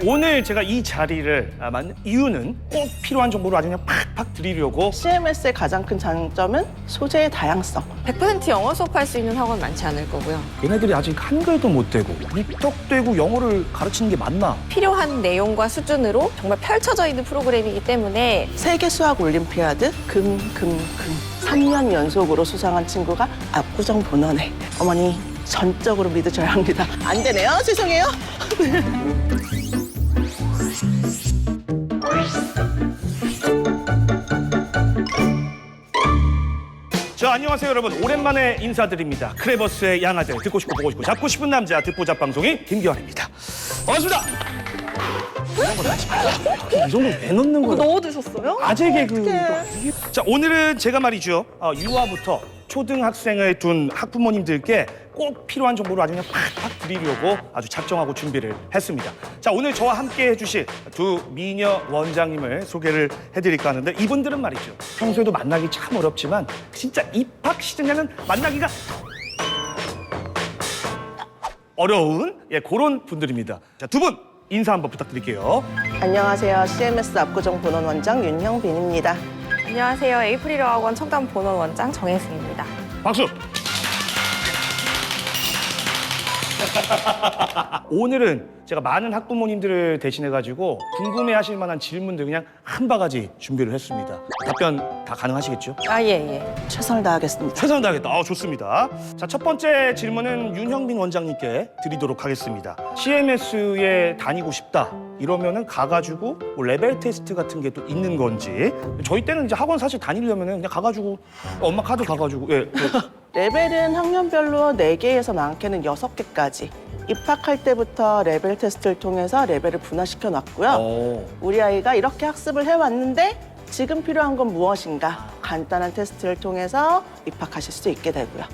오늘 제가 이 자리를 만든 이유는 꼭 필요한 정보를 아주 그냥 팍팍 드리려고. CMS의 가장 큰 장점은 소재의 다양성. 100% 영어 수업할 수 있는 학원 많지 않을 거고요. 얘네들이 아직 한글도 못 되고 입덕되고 영어를 가르치는 게 맞나? 필요한 내용과 수준으로 정말 펼쳐져 있는 프로그램이기 때문에 세계 수학 올림피아드 금 3년 연속으로 수상한 친구가 압구정 본원에. 어머니 전적으로 믿으셔야 합니다. 안 되네요. 죄송해요. 자, 안녕하세요 여러분. 오랜만에 인사드립니다. 크레버스의 양아들, 듣고 싶고 보고 싶고 잡고 싶은 남자 듣보잡 방송인 김기환입니다. 반갑습니다. 이런 거 다시 이 정도 왜 넣는 거예요? 넣어두셨어요? 아재 개그. 자, 오늘은 제가 말이죠. 유아부터 초등학생을 둔 학부모님들께 꼭 필요한 정보를 아주 그냥 팍팍 드리려고 아주 작정하고 준비를 했습니다. 자, 오늘 저와 함께 해주실 두 미녀 원장님을 소개를 해드릴까 하는데, 이분들은 말이죠. 평소에도 만나기 참 어렵지만 진짜 입학 시즌에는 만나기가 어려운 그런 분들입니다. 자, 두 분 인사 한번 부탁드릴게요. 안녕하세요. CMS 압구정 본원 원장 윤형빈입니다. 안녕하세요. 에이프릴 어학원 청담 본원 원장 정혜승입니다. 박수! 오늘은 제가 많은 학부모님들을 대신해가지고 궁금해하실 만한 질문들 그냥 한 바가지 준비를 했습니다. 답변 다 가능하시겠죠? 예. 최선을 다하겠습니다. 최선을 다하겠다. 좋습니다. 자, 첫 번째 질문은 윤형빈 원장님께 드리도록 하겠습니다. CMS에 다니고 싶다 이러면은 가가지고 뭐 레벨 테스트 같은 게 또 있는 건지. 저희 때는 이제 학원 사실 다니려면은 그냥 가가지고 엄마 카드 가가지고 레벨은 학년별로 4개에서 많게는 6개까지. 입학할 때부터 레벨 테스트를 통해서 레벨을 분화시켜 놨고요. 우리 아이가 이렇게 학습을 해왔는데 지금 필요한 건 무엇인가? 간단한 테스트를 통해서 입학하실 수 있게 되고요.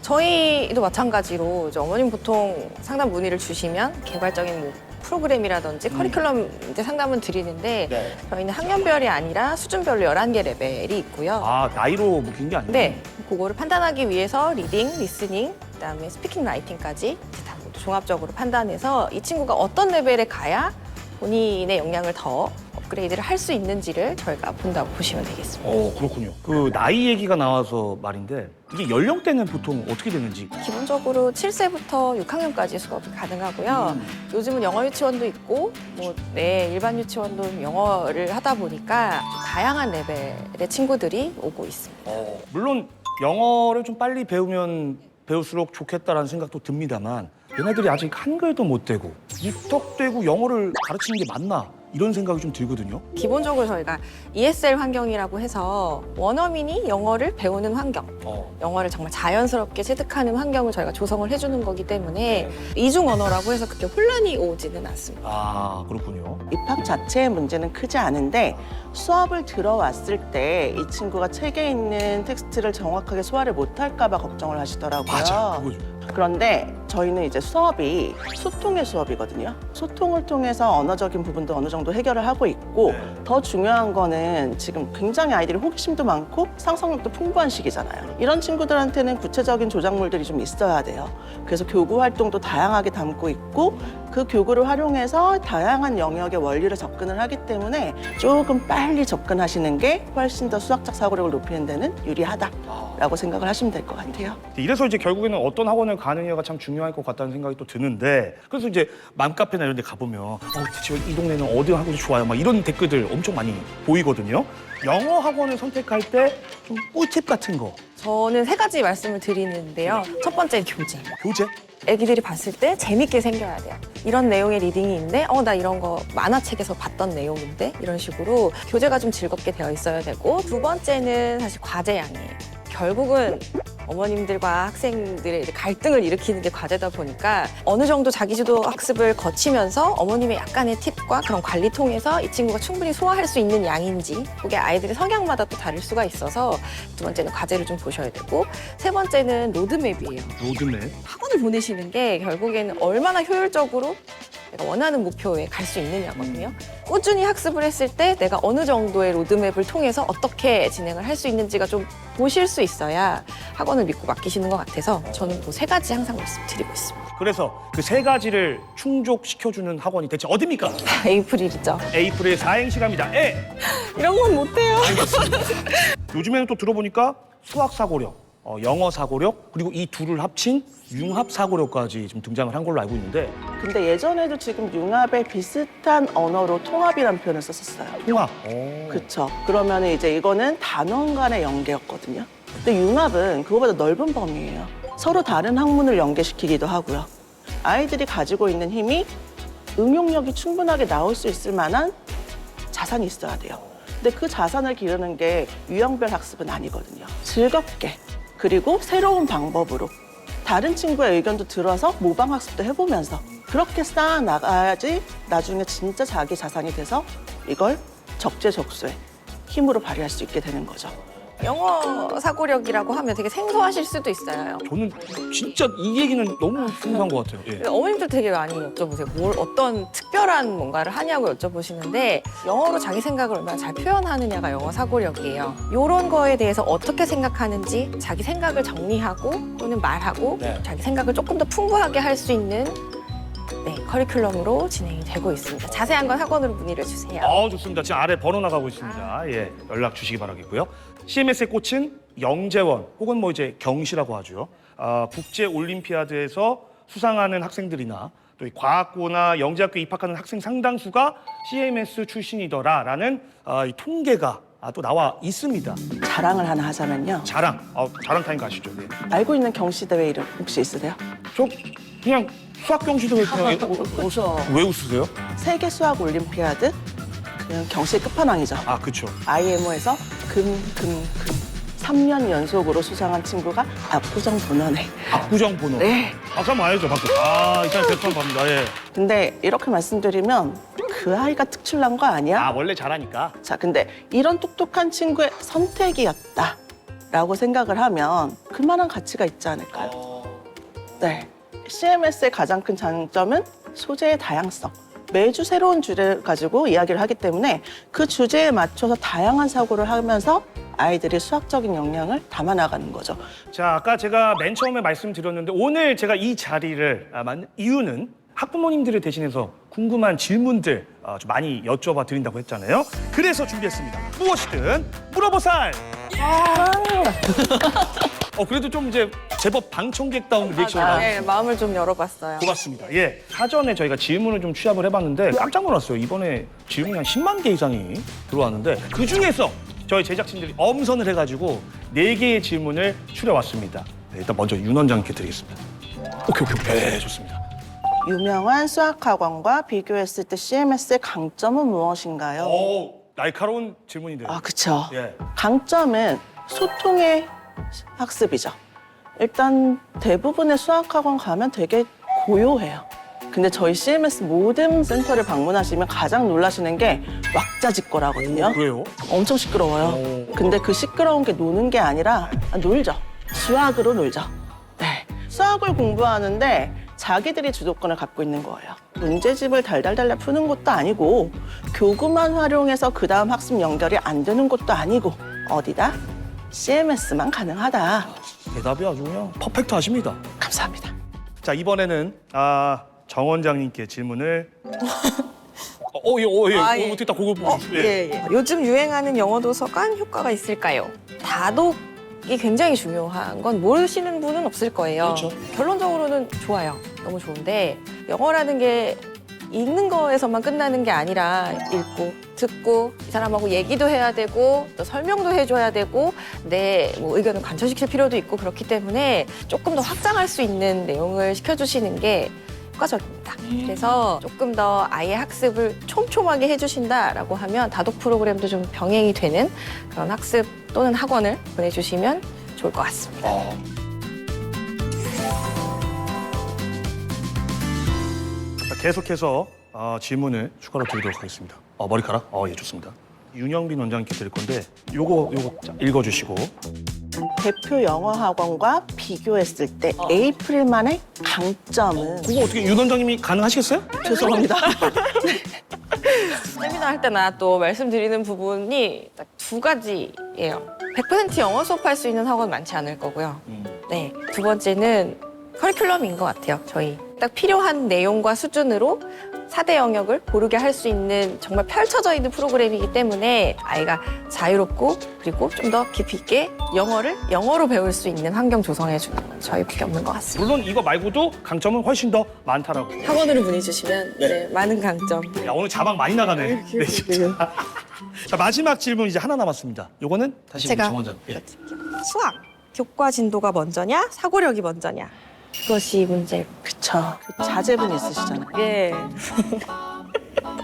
저희도 마찬가지로 이제 어머님 보통 상담 문의를 주시면 개발적인 뭐 프로그램이라든지 커리큘럼 이제 상담은 드리는데 네. 저희는 학년별이 아니라 수준별로 11개 레벨이 있고요. 아, 나이로 묶인 게 아니에요? 네, 그거를 판단하기 위해서 리딩, 리스닝, 그다음에 스피킹, 라이팅까지 이제 다 모두 종합적으로 판단해서 이 친구가 어떤 레벨에 가야 본인의 역량을 더 업그레이드를 할 수 있는지를 저희가 본다고 보시면 되겠습니다. 그렇군요. 그 나이 얘기가 나와서 말인데 이게 연령대는 보통 어떻게 되는지. 기본적으로 7세부터 6학년까지 수업이 가능하고요. 요즘은 영어 유치원도 있고 일반 유치원도 영어를 하다 보니까 좀 다양한 레벨의 친구들이 오고 있습니다. 물론 영어를 좀 빨리 배우면 배울수록 좋겠다라는 생각도 듭니다만 얘네들이 아직 한글도 못 되고 입덕되고 영어를 가르치는 게 맞나 이런 생각이 좀 들거든요. 기본적으로 저희가 ESL 환경이라고 해서 원어민이 영어를 배우는 환경, 영어를 정말 자연스럽게 체득하는 환경을 저희가 조성을 해주는 거기 때문에 이중 언어라고 해서 그렇게 혼란이 오지는 않습니다. 아, 그렇군요. 입학 자체의 문제는 크지 않은데 수업을 들어왔을 때 이 친구가 책에 있는 텍스트를 정확하게 소화를 못할까 봐 걱정을 하시더라고요. 맞아, 그거죠. 그런데 저희는 이제 수업이 소통의 수업이거든요. 소통을 통해서 언어적인 부분도 어느 정도 해결을 하고 있고 더 중요한 거는 지금 굉장히 아이들이 호기심도 많고 상상력도 풍부한 시기잖아요. 이런 친구들한테는 구체적인 조작물들이 좀 있어야 돼요. 그래서 교구 활동도 다양하게 담고 있고 그 교구를 활용해서 다양한 영역의 원리를 접근을 하기 때문에 조금 빨리 접근하시는 게 훨씬 더 수학적 사고력을 높이는 데는 유리하다라고 생각을 하시면 될 것 같아요. 이래서 이제 결국에는 어떤 학원을 가느냐가 참 중요할 것 같다는 생각이 또 드는데, 그래서 이제 맘카페나 이런 데 가보면 대체 이 동네는 어디 학원이 좋아요? 막 이런 댓글들 엄청 많이 보이거든요. 영어 학원을 선택할 때 좀 꿀팁 같은 거. 저는 3가지 말씀을 드리는데요. 첫 번째는 교재. 교재? 애기들이 봤을 때 재밌게 생겨야 돼요. 이런 내용의 리딩이 있는데 나 이런 거 만화책에서 봤던 내용인데 이런 식으로 교재가 좀 즐겁게 되어 있어야 되고, 두 번째는 사실 과제 양이에요. 결국은 어머님들과 학생들의 갈등을 일으키는 게 과제다 보니까 어느 정도 자기주도 학습을 거치면서 어머님의 약간의 팁과 그런 관리 통해서 이 친구가 충분히 소화할 수 있는 양인지, 그게 아이들의 성향마다 또 다를 수가 있어서 두 번째는 과제를 좀 보셔야 되고, 세 번째는 로드맵이에요. 로드맵? 학원을 보내시는 게 결국에는 얼마나 효율적으로 내가 원하는 목표에 갈 수 있느냐거든요. 꾸준히 학습을 했을 때 내가 어느 정도의 로드맵을 통해서 어떻게 진행을 할 수 있는지가 좀 보실 수 있어야 학원을 믿고 맡기시는 것 같아서 저는 그 세 가지 항상 말씀드리고 있습니다. 그래서 그 세 가지를 충족시켜주는 학원이 대체 어디입니까? 에이프릴이죠. 에이프릴 사행시 갑니다. 이런 건 못해요. 요즘에는 또 들어보니까 수학 사고력, 영어 사고력, 그리고 이 둘을 합친 융합 사고력까지 지금 등장을 한 걸로 알고 있는데 근데 예전에도 지금 융합에 비슷한 언어로 통합이라는 표현을 썼었어요. 통합. 그렇죠. 그러면 이제 이거는 단원 간의 연계였거든요. 근데 융합은 그거보다 넓은 범위예요. 서로 다른 학문을 연계시키기도 하고요. 아이들이 가지고 있는 힘이 응용력이 충분하게 나올 수 있을 만한 자산이 있어야 돼요. 근데 그 자산을 기르는 게 유형별 학습은 아니거든요. 즐겁게 그리고 새로운 방법으로 다른 친구의 의견도 들어서 모방 학습도 해보면서 그렇게 쌓아 나가야지 나중에 진짜 자기 자산이 돼서 이걸 적재적소에 힘으로 발휘할 수 있게 되는 거죠. 영어 사고력이라고 하면 되게 생소하실 수도 있어요. 저는 진짜 이 얘기는 너무 생소한 것 같아요. 예. 어머님들 되게 많이 여쭤보세요. 뭘 어떤 특별한 뭔가를 하냐고 여쭤보시는데 영어로 자기 생각을 얼마나 잘 표현하느냐가 영어 사고력이에요. 이런 거에 대해서 어떻게 생각하는지 자기 생각을 정리하고 또는 말하고 네. 자기 생각을 조금 더 풍부하게 할 수 있는 커리큘럼으로 진행이 되고 있습니다. 자세한 건 학원으로 문의를 주세요. 좋습니다. 지금 아래 번호 나가고 있습니다. 예, 연락 주시기 바라겠고요. CMS의 꽃은 영재원 혹은 뭐 이제 경시라고 하죠. 국제 올림피아드에서 수상하는 학생들이나 또 이 과학고나 영재학교에 입학하는 학생 상당수가 CMS 출신이더라라는 이 통계가 또 나와 있습니다. 자랑을 하나 하자면요. 자랑 타임 가시죠. 네. 알고 있는 경시대회 이름 혹시 있으세요? 저 그냥 수학 경시도 그냥 웃어. 왜 웃으세요? 세계 수학 올림피아드 그냥 경시의 끝판왕이죠. 그렇죠. IMO에서 금 3년 연속으로 수상한 친구가 압구정 본원에. 압구정 번호. 네. 박수 한번 해야죠, 박수. 일단 대판 갑니다. 예. 근데 이렇게 말씀드리면 그 아이가 특출난 거 아니야? 원래 잘하니까. 자, 근데 이런 똑똑한 친구의 선택이었다라고 생각을 하면 그만한 가치가 있지 않을까요? 네. CMS의 가장 큰 장점은 소재의 다양성. 매주 새로운 주제를 가지고 이야기를 하기 때문에 그 주제에 맞춰서 다양한 사고를 하면서 아이들이 수학적인 역량을 담아나가는 거죠. 자, 아까 제가 맨 처음에 말씀드렸는데 오늘 제가 이 자리를 만든 이유는 학부모님들을 대신해서 궁금한 질문들 좀 많이 여쭤봐 드린다고 했잖아요. 그래서 준비했습니다. 무엇이든 물어보살! 그래도 좀 이제 제법 방청객다운 리액션이 나왔어요. 네, 마음을 좀 열어봤어요. 고맙습니다. 예. 사전에 저희가 질문을 좀 취합을 해봤는데 깜짝 놀랐어요. 이번에 질문이 한 10만 개 이상이 들어왔는데 그중에서 저희 제작진들이 엄선을 해가지고 4개의 질문을 추려왔습니다. 네, 일단 먼저 윤 원장님께 드리겠습니다. 오케이. 네, 좋습니다. 유명한 수학학원과 비교했을 때 CMS의 강점은 무엇인가요? 날카로운 질문인데요. 그쵸. 예. 강점은 소통의 학습이죠. 일단 대부분의 수학학원 가면 되게 고요해요. 근데 저희 CMS 모든 센터를 방문하시면 가장 놀라시는 게 왁자지껄하거든요. 그래요? 엄청 시끄러워요. 근데 그 시끄러운 게 노는 게 아니라 놀죠. 수학으로 놀죠. 네. 수학을 공부하는데 자기들이 주도권을 갖고 있는 거예요. 문제집을 달달달달 푸는 것도 아니고 교구만 활용해서 그 다음 학습 연결이 안 되는 것도 아니고 어디다? CMS만 가능하다. 대답이 아주 그냥 퍼펙트 하십니다. 감사합니다. 자, 이번에는 정 원장님께 질문을 예. 어떻게 딱 그거 보고 요즘 유행하는 영어 도서관 효과가 있을까요? 다독이 굉장히 중요한 건 모르시는 분은 없을 거예요. 그렇죠. 결론적으로는 좋아요. 너무 좋은데 영어라는 게 읽는 거에서만 끝나는 게 아니라 읽고 듣고 이 사람하고 얘기도 해야 되고 또 설명도 해줘야 되고 내 의견을 관철시킬 필요도 있고 그렇기 때문에 조금 더 확장할 수 있는 내용을 시켜주시는 게 효과적입니다. 그래서 조금 더 아이의 학습을 촘촘하게 해주신다라고 하면 다독 프로그램도 좀 병행이 되는 그런 학습 또는 학원을 보내주시면 좋을 것 같습니다. 계속해서 질문을 추가로 드리도록 하겠습니다. 머리카락? 예, 좋습니다. 윤영빈 원장님께 드릴 건데 요거 읽어주시고 대표 영어 학원과 비교했을 때 에이프릴만의 강점은 그거 어떻게 윤 원장님이 가능하시겠어요? 죄송합니다. 세미나 할 때나 또 말씀드리는 부분이 딱 두 가지예요. 100% 영어 수업할 수 있는 학원 많지 않을 거고요. 네, 두 번째는 커리큘럼인 것 같아요, 저희. 딱 필요한 내용과 수준으로 4대 영역을 고르게 할 수 있는 정말 펼쳐져 있는 프로그램이기 때문에 아이가 자유롭고 그리고 좀 더 깊이 있게 영어를 영어로 배울 수 있는 환경 조성해 주는 건 저희밖에 없는 것 같습니다. 물론 이거 말고도 강점은 훨씬 더 많다라고. 학원으로 문의 주시면 네, 많은 강점. 야, 오늘 자막 많이 나가네. 네, 진짜. 자, 마지막 질문 이제 하나 남았습니다. 요거는 다시 우리 제가 정 원장. 예. 수학, 교과 진도가 먼저냐, 사고력이 먼저냐. 그것이 문제. 그쵸. 자제분 있으시잖아요. 예,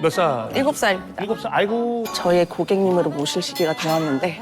몇 살? 7살입니다. 7살. 아이고. 저의 고객님으로 모실 시기가 되었는데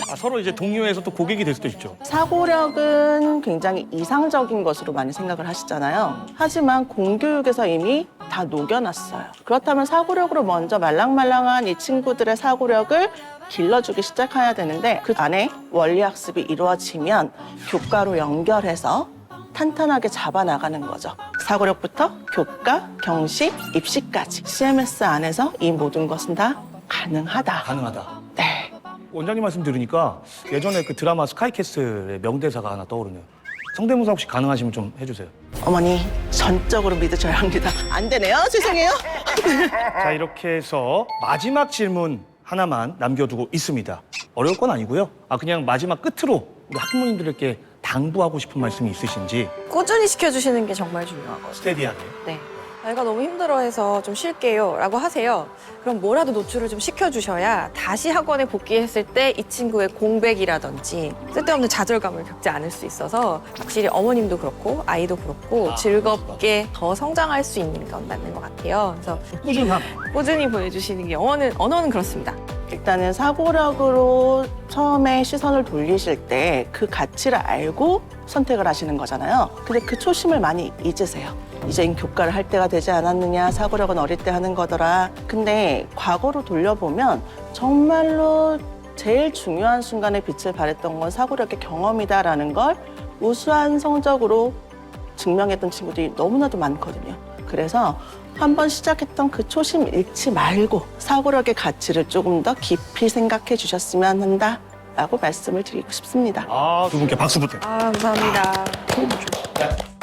아, 서로 이제 동료에서 또 고객이 될 수도 있죠. 사고력은 굉장히 이상적인 것으로 많이 생각을 하시잖아요. 하지만 공교육에서 이미 다 녹여놨어요. 그렇다면 사고력으로 먼저 말랑말랑한 이 친구들의 사고력을 길러주기 시작해야 되는데 그 안에 원리학습이 이루어지면 교과로 연결해서 탄탄하게 잡아나가는 거죠. 사고력부터 교과, 경시, 입시까지 CMS 안에서 이 모든 것은 다 가능하다. 가능하다. 네. 원장님 말씀 들으니까 예전에 그 드라마 스카이캐슬의 명대사가 하나 떠오르네요. 성대모사 혹시 가능하시면 좀 해주세요. 어머니 전적으로 믿으셔야 합니다. 안 되네요. 죄송해요. 자, 이렇게 해서 마지막 질문 하나만 남겨두고 있습니다. 어려울 건 아니고요. 그냥 마지막 끝으로 우리 학부모님들께 당부하고 싶은 말씀이 있으신지. 꾸준히 시켜주시는 게 정말 중요하거든요. 스테디하게. 네. 아이가 너무 힘들어해서 좀 쉴게요 라고 하세요. 그럼 뭐라도 노출을 좀 시켜주셔야 다시 학원에 복귀했을 때 이 친구의 공백이라든지 쓸데없는 좌절감을 겪지 않을 수 있어서 확실히 어머님도 그렇고 아이도 그렇고 즐겁게 더 성장할 수 있는 건 맞는 것 같아요. 그래서 꾸준함. 꾸준히 보여주시는 게 언어는 그렇습니다. 일단은 사고력으로 처음에 시선을 돌리실 때 그 가치를 알고 선택을 하시는 거잖아요. 근데 그 초심을 많이 잊으세요. 이제 교과를 할 때가 되지 않았느냐, 사고력은 어릴 때 하는 거더라. 근데 과거로 돌려보면 정말로 제일 중요한 순간에 빛을 발했던 건 사고력의 경험이다라는 걸 우수한 성적으로 증명했던 친구들이 너무나도 많거든요. 그래서 한번 시작했던 그 초심 잃지 말고 사고력의 가치를 조금 더 깊이 생각해 주셨으면 한다라고 말씀을 드리고 싶습니다. 두 분께 박수 부탁. 감사합니다.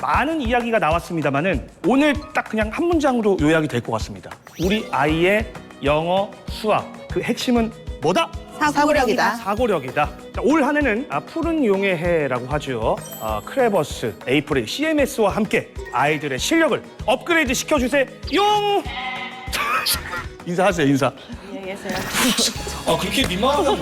많은 이야기가 나왔습니다만은 오늘 딱 그냥 한 문장으로 요약이 될 것 같습니다. 우리 아이의 영어, 수학 그 핵심은 뭐다? 사고력이다. 사고력이다. 자, 올 한 해는 푸른 용의 해라고 하죠. 크레버스, 에이프릴, CMS와 함께 아이들의 실력을 업그레이드 시켜주세요. 용! 인사하세요, 인사. 안녕히 계세요. 그렇게 민망하다고.